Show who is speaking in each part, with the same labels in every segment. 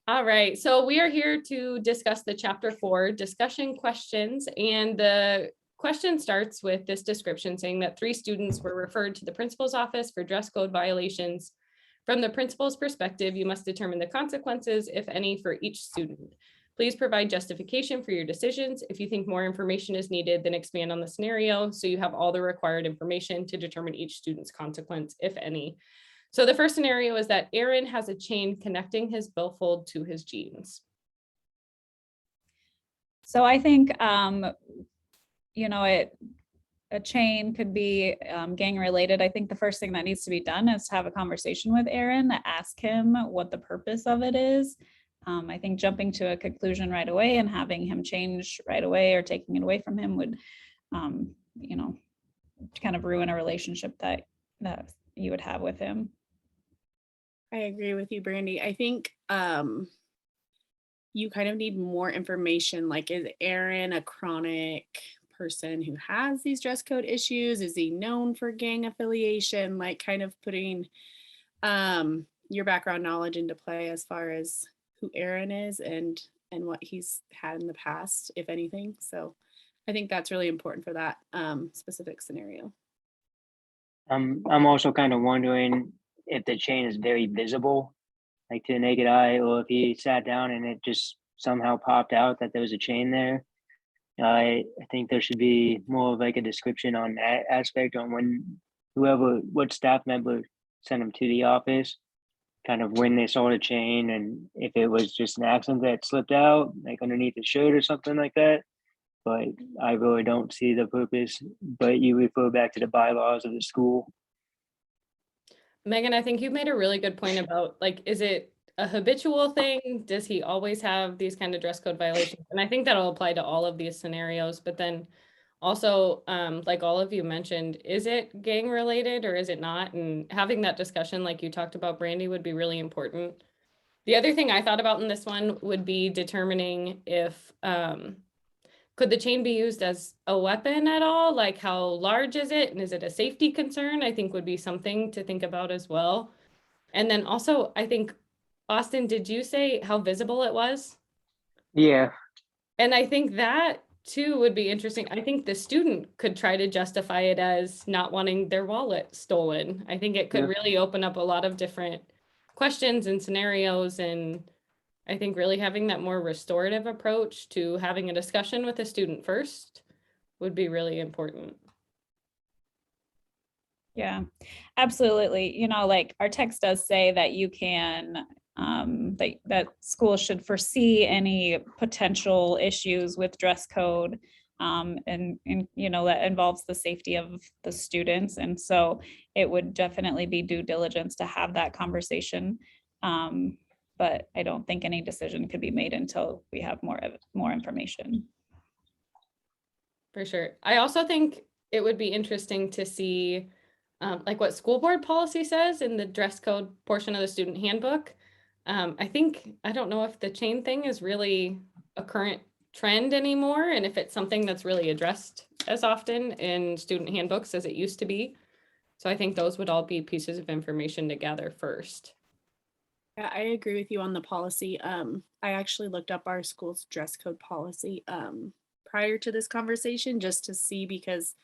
Speaker 1: All right, so we are here to discuss the chapter 4 discussion questions, and the question starts with this description saying that 3 students were referred to the principal's office for dress code violations. From the principal's perspective, you must determine the consequences, if any, for each student. Please provide justification for your decisions. If you think more information is needed, then expand on the scenario so you have all the required information to determine each student's consequence, if any. So the first scenario is that Aaron has a chain connecting his billfold to his jeans.
Speaker 2: So I think, a chain could be gang related. I think the first thing that needs to be done is to have a conversation with Aaron, to ask him what the purpose of it is. I think jumping to a conclusion right away and having him change right away or taking it away from him would, kind of ruin a relationship that you would have with him.
Speaker 3: I agree with you, Brandy. I think you kind of need more information. Like, is Aaron a chronic person who has these dress code issues? Is he known for gang affiliation? Like, kind of putting your background knowledge into play as far as who Aaron is and what he's had in the past, if anything. So I think that's really important for that specific scenario.
Speaker 4: I'm also kind of wondering if the chain is very visible, like to the naked eye, or if he sat down and it just somehow popped out that there was a chain there. I think there should be more of like a description on that aspect, on what staff member sent him to the office, kind of when they saw the chain, and if it was just an accident that slipped out, like underneath the shirt or something like that. But I really don't see the purpose, but you refer back to the bylaws of the school.
Speaker 1: Megan, I think you made a really good point about, like, is it a habitual thing? Does he always have these kind of dress code violations? And I think that'll apply to all of these scenarios, but then also, like all of you mentioned, is it gang related or is it not? And having that discussion, like you talked about, Brandy, would be really important. The other thing I thought about in this one would be determining if, could the chain be used as a weapon at all? Like, how large is it? And is it a safety concern? I think would be something to think about as well. And then also, I think, Austin, did you say how visible it was?
Speaker 4: Yeah,
Speaker 1: And I think that too would be interesting. I think the student could try to justify it as not wanting their wallet stolen. I think it could
Speaker 4: Yeah.
Speaker 1: really open up a lot of different questions and scenarios, and I think really having that more restorative approach to having a discussion with a student first would be really important.
Speaker 2: Yeah, absolutely. Like our text does say that you can, that schools should foresee any potential issues with dress code. And that involves the safety of the students. And so it would definitely be due diligence to have that conversation. But I don't think any decision could be made until we have more information.
Speaker 1: For sure. I also think it would be interesting to see like what school board policy says in the dress code portion of the student handbook. I don't know if the chain thing is really a current trend anymore, and if it's something that's really addressed as often in student handbooks as it used to be. So I think those would all be pieces of information to gather first.
Speaker 3: Yeah, I agree with you on the policy. I actually looked up our school's dress code policy prior to this conversation just to see, because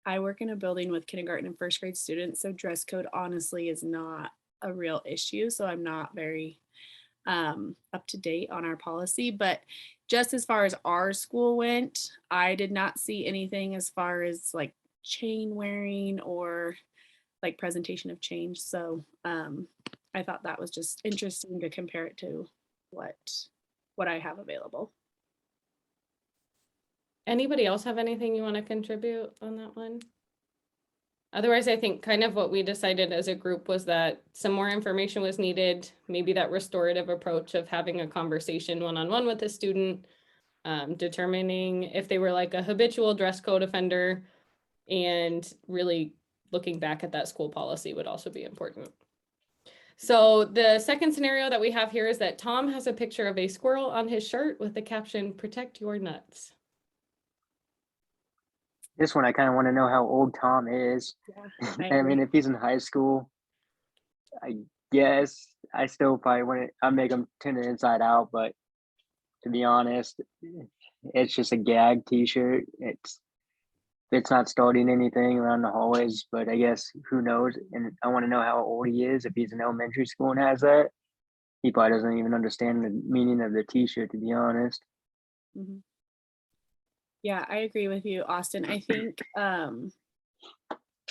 Speaker 3: I work in a building with kindergarten and first grade students, so dress code honestly is not a real issue. So I'm not very up to date on our policy. But just as far as our school went, I did not see anything as far as like chain wearing or like presentation of change. So I thought that was just interesting to compare it to what I have available.
Speaker 1: Anybody else have anything you want to contribute on that one? Otherwise, I think kind of what we decided as a group was that some more information was needed, maybe that restorative approach of having a conversation one-on-one with a student, determining if they were like a habitual dress code offender, and really looking back at that school policy would also be important. So the second scenario that we have here is that Tom has a picture of a squirrel on his shirt with the caption, "Protect your nuts."
Speaker 4: this one I kind of want to know how old Tom is.
Speaker 3: Yeah,
Speaker 4: I mean, if he's in high school, Yes, I still probably wouldn't. I make them turn it inside out, but to be honest, it's just a gag T-shirt. It's not starting anything around the hallways, but I guess who knows? And I want to know how old he is. If he's in elementary school and has that, he probably doesn't even understand the meaning of the T-shirt. To be honest.
Speaker 3: Mhm. Yeah, I agree with you, Austin. I think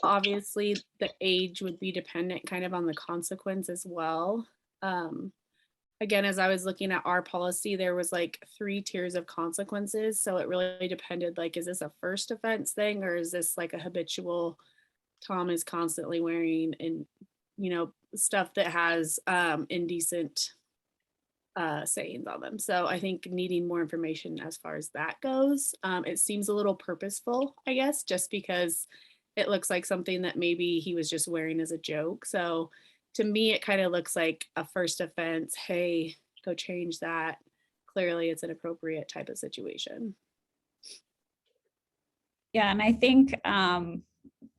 Speaker 3: obviously the age would be dependent kind of on the consequence as well. Um, again, as I was looking at our policy, there was like 3 tiers of consequences. So it really depended, like, is this a first offense thing or is this like a habitual Tom is constantly wearing and stuff that has indecent sayings on them. So I think needing more information as far as that goes. It seems a little purposeful, I guess, just because it looks like something that maybe he was just wearing as a joke. So to me, it kind of looks like a first offense. Hey, go change that. Clearly, it's an appropriate type of situation.
Speaker 2: Yeah, and I think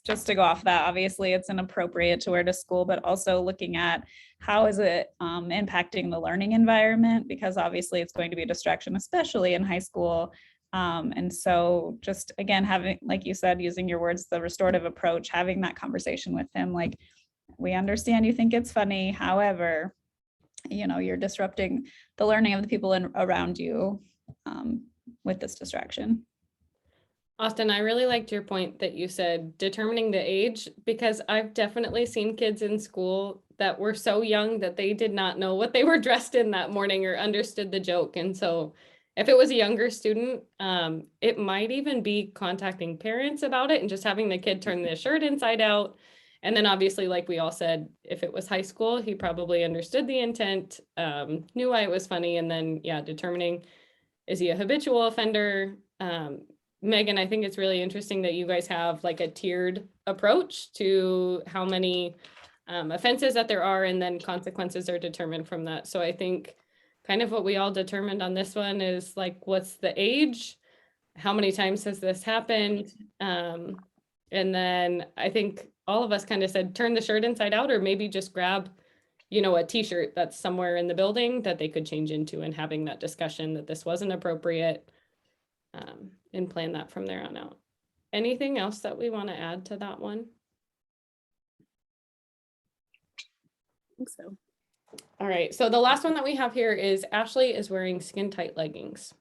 Speaker 2: just to go off that, obviously it's inappropriate to wear to school, but also looking at how is it impacting the learning environment, because obviously it's going to be a distraction, especially in high school. And so just again, having, like you said, using your words, the restorative approach, having that conversation with him, like, we understand you think it's funny, however, you're disrupting the learning of the people around you with this distraction.
Speaker 1: Austin, I really liked your point that you said determining the age, because I've definitely seen kids in school that were so young that they did not know what they were dressed in that morning or understood the joke. And so if it was a younger student, it might even be contacting parents about it and just having the kid turn the shirt inside out. And then obviously, like we all said, if it was high school, he probably understood the intent, knew why it was funny. And then, yeah, determining, is he a habitual offender? Megan, I think it's really interesting that you guys have like a tiered approach to how many offenses that there are, and then consequences are determined from that. So I think kind of what we all determined on this one is like, what's the age? How many times has this happened? And then I think all of us kind of said, turn the shirt inside out, or maybe just grab, a T-shirt that's somewhere in the building that they could change into, and having that discussion that this wasn't appropriate. And plan that from there on out. Anything else that we want to add to that one?
Speaker 3: I think so.
Speaker 1: All right, so the last one that we have here is Ashley is wearing skin tight leggings.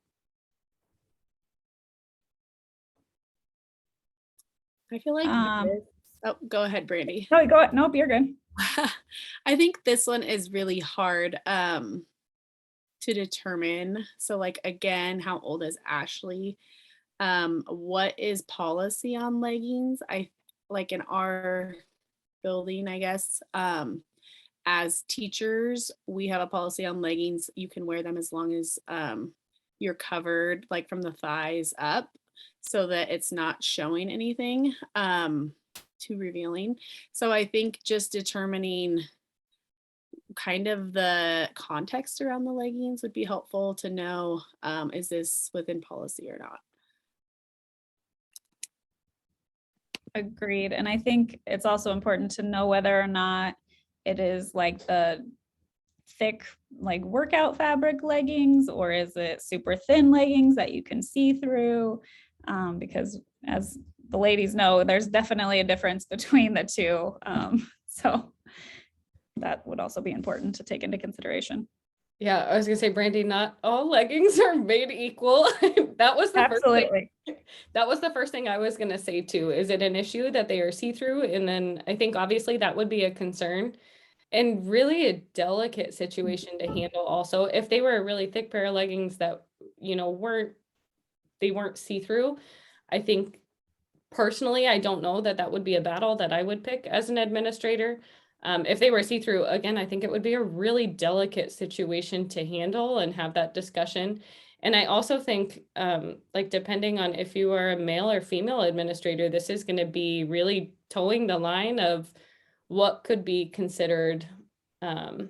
Speaker 3: I feel like oh, go ahead, Brandy.
Speaker 2: No, go ahead. Nope, you're good.
Speaker 3: I think this one is really hard to determine. So like, again, how old is Ashley? What is policy on leggings? I like in our building, I guess, as teachers, we have a policy on leggings. You can wear them as long as you're covered like from the thighs up, so that it's not showing anything too revealing. So I think just determining kind of the context around the leggings would be helpful to know, is this within policy or not?
Speaker 2: Agreed. And I think it's also important to know whether or not it is like the thick, like workout fabric leggings, or is it super thin leggings that you can see through? Because as the ladies know, there's definitely a difference between the two. So that would also be important to take into consideration.
Speaker 1: Yeah, I was gonna say, Brandy, not all leggings are made equal. That was the
Speaker 2: Absolutely.
Speaker 1: That was the first thing I was gonna say too. Is it an issue that they are see-through? And then I think obviously that would be a concern, and really a delicate situation to handle also. If they were a really thick pair of leggings that, weren't see-through, I think personally, I don't know that would be a battle that I would pick as an administrator. If they were see-through, again, I think it would be a really delicate situation to handle and have that discussion. And I also think, like, depending on if you are a male or female administrator, this is going to be really towing the line of what could be considered. I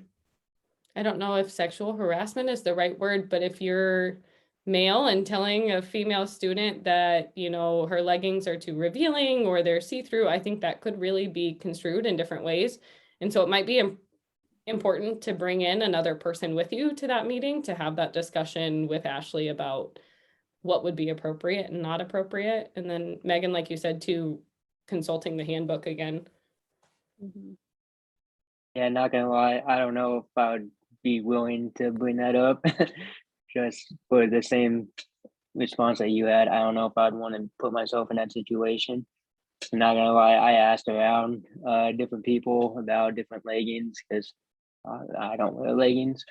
Speaker 1: don't know if sexual harassment is the right word, but if you're male and telling a female student that, her leggings are too revealing or they're see-through, I think that could really be construed in different ways. And so it might be important to bring in another person with you to that meeting to have that discussion with Ashley about what would be appropriate and not appropriate. And then Megan, like you said, too, consulting the handbook again.
Speaker 3: Mhm.
Speaker 4: Yeah, not gonna lie, I don't know if I would be willing to bring that up just for the same response that you had. I don't know if I'd want to put myself in that situation. I'm not gonna lie, I asked around different people about different leggings because I don't wear leggings,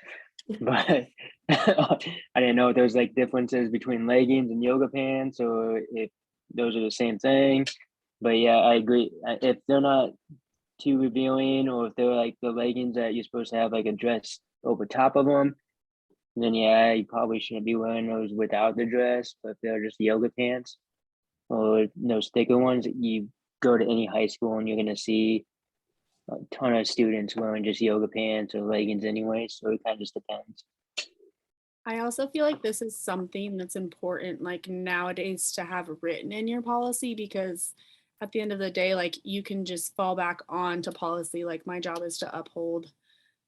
Speaker 4: but I didn't know if there was like differences between leggings and yoga pants or if those are the same thing. But yeah, I agree. If they're not too revealing or if they're like the leggings that you're supposed to have like a dress over top of them, then yeah, you probably shouldn't be wearing those without the dress. But if they're just yoga pants or those thicker ones, you go to any high school and you're gonna see a ton of students wearing just yoga pants or leggings anyway. So it kind of just depends.
Speaker 3: I also feel like this is something that's important, like nowadays, to have written in your policy because at the end of the day, like you can just fall back on to policy. Like my job is to uphold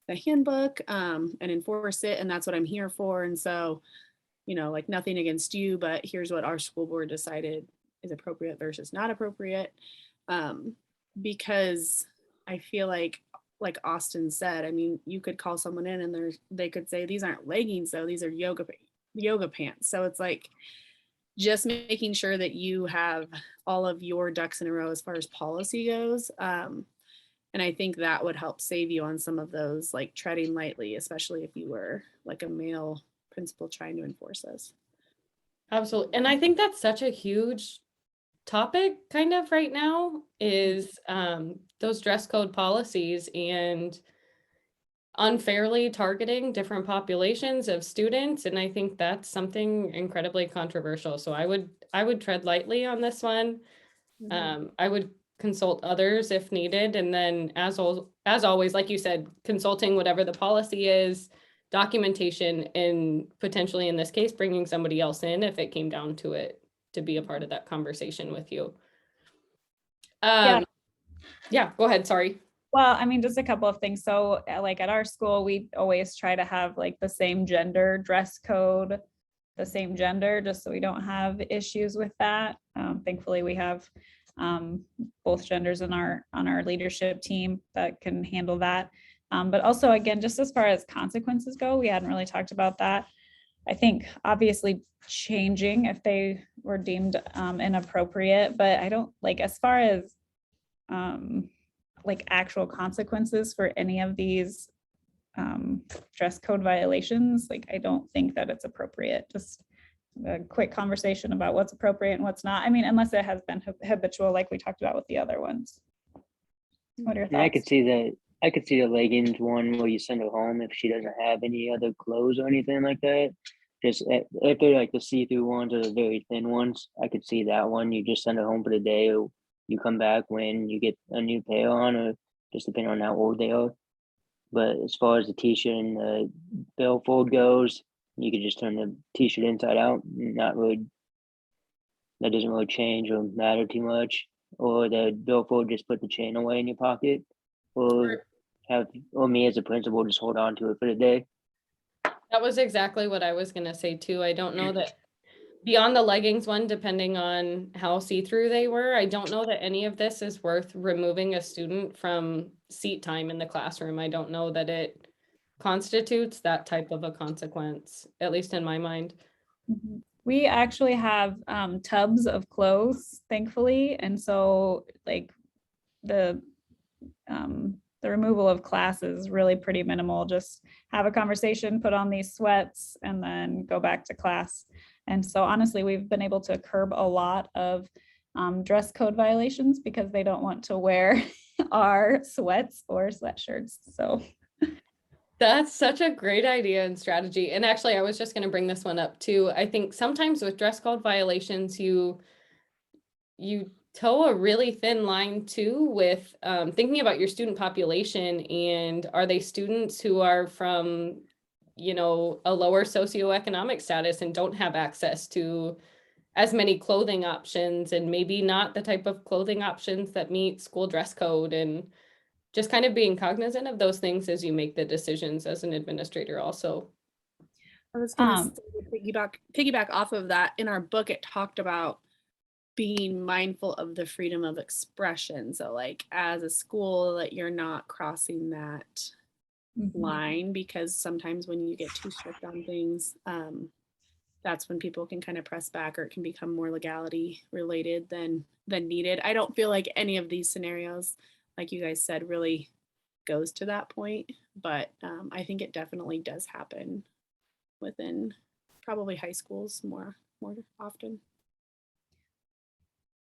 Speaker 3: the handbook and enforce it, and that's what I'm here for. And so, like nothing against you, but here's what our school board decided is appropriate versus not appropriate. Um, because I feel like Austin said, I mean, you could call someone in and they could say these aren't leggings though, these are yoga pants. So it's like just making sure that you have all of your ducks in a row as far as policy goes. And I think that would help save you on some of those like treading lightly, especially if you were like a male principal trying to enforce this.
Speaker 1: Absolutely. And I think that's such a huge topic kind of right now is those dress code policies and unfairly targeting different populations of students. And I think that's something incredibly controversial. So I would tread lightly on this one. I would consult others if needed. And then as always, like you said, consulting whatever the policy is, documentation, and potentially in this case, bringing somebody else in if it came down to it to be a part of that conversation with you.
Speaker 2: Yeah.
Speaker 1: Yeah, go ahead. Sorry.
Speaker 2: Well, I mean, just a couple of things. So like at our school, we always try to have like the same gender dress code, the same gender, just so we don't have issues with that. Thankfully, we have both genders on our leadership team that can handle that. But also, again, just as far as consequences go, we hadn't really talked about that. I think obviously changing if they were deemed inappropriate, but I don't like as far as like actual consequences for any of these dress code violations. Like, I don't think that it's appropriate. Just a quick conversation about what's appropriate and what's not. I mean, unless it has been habitual, like we talked about with the other ones. What are your
Speaker 4: Yeah, I could
Speaker 2: thoughts?
Speaker 4: see that. I could see the leggings one where you send her home if she doesn't have any other clothes or anything like that. Just if they're like the see-through ones or the very thin ones, I could see that one. You just send her home for the day, or you come back when you get a new pair on, or just depending on how old they are. But as far as the t-shirt and the billfold goes, you could just turn the t-shirt inside out. Not really. That doesn't really change or matter too much. Or the billfold, just put the chain away in your pocket, or me as a principal just hold on to it for the day.
Speaker 1: That was exactly what I was going to say too. I don't know that beyond the leggings one, depending on how see-through they were, I don't know that any of this is worth removing a student from seat time in the classroom. I don't know that it constitutes that type of a consequence, at least in my mind.
Speaker 2: Mhm. We actually have tubs of clothes, thankfully, and so like the removal of class is really pretty minimal. Just have a conversation, put on these sweats, and then go back to class. And so honestly, we've been able to curb a lot of dress code violations because they don't want to wear our sweats or sweatshirts. So
Speaker 1: That's such a great idea and strategy. And actually, I was just going to bring this one up too. I think sometimes with dress code violations, you toe a really thin line too with thinking about your student population, and are they students who are from, a lower socioeconomic status and don't have access to as many clothing options, and maybe not the type of clothing options that meet school dress code. And just kind of being cognizant of those things as you make the decisions as an administrator also.
Speaker 3: I was gonna
Speaker 2: Um,
Speaker 3: say, piggyback off of that. In our book, it talked about being mindful of the freedom of expression. So like as a school, that you're not crossing that line, because sometimes when you get too strict on things, that's when people can kind of press back, or it can become more legality related than needed. I don't feel like any of these scenarios, like you guys said, really goes to that point, but I think it definitely does happen within probably high schools more often.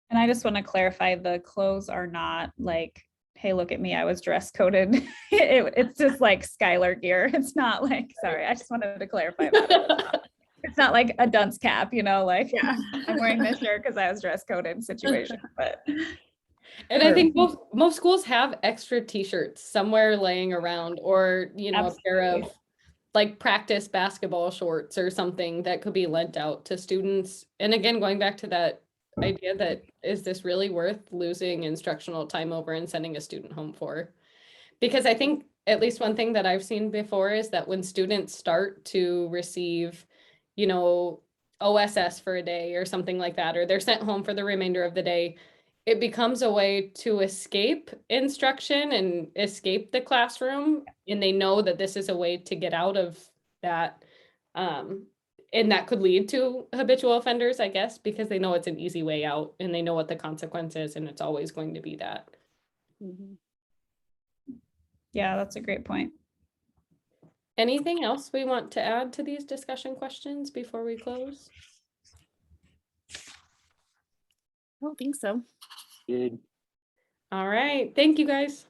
Speaker 2: And I just want to clarify, the clothes are not like, hey, look at me, I was dress coded. It's just like Skylar gear. It's not like, sorry, I just wanted to clarify that. It's not like a dunce cap, you know, like
Speaker 3: Yeah.
Speaker 2: I'm wearing this shirt because I was dress coded situation, but.
Speaker 1: And I think most schools have extra t-shirts somewhere laying around, or, you know, a pair of
Speaker 2: Absolutely.
Speaker 1: like practice basketball shorts or something that could be lent out to students. And again, going back to that idea that, is this really worth losing instructional time over and sending a student home for? Because I think at least one thing that I've seen before is that when students start to receive, you know, OSS for a day or something like that, or they're sent home for the remainder of the day, it becomes a way to escape instruction and escape the classroom. And they know that this is a way to get out of that. And that could lead to habitual offenders, I guess, because they know it's an easy way out and they know what the consequence is, and it's always going to be that.
Speaker 3: Mhm.
Speaker 2: Yeah, that's a great point.
Speaker 1: Anything else we want to add to these discussion questions before we close?
Speaker 3: I don't think so.
Speaker 4: Good.
Speaker 1: All right, thank you guys.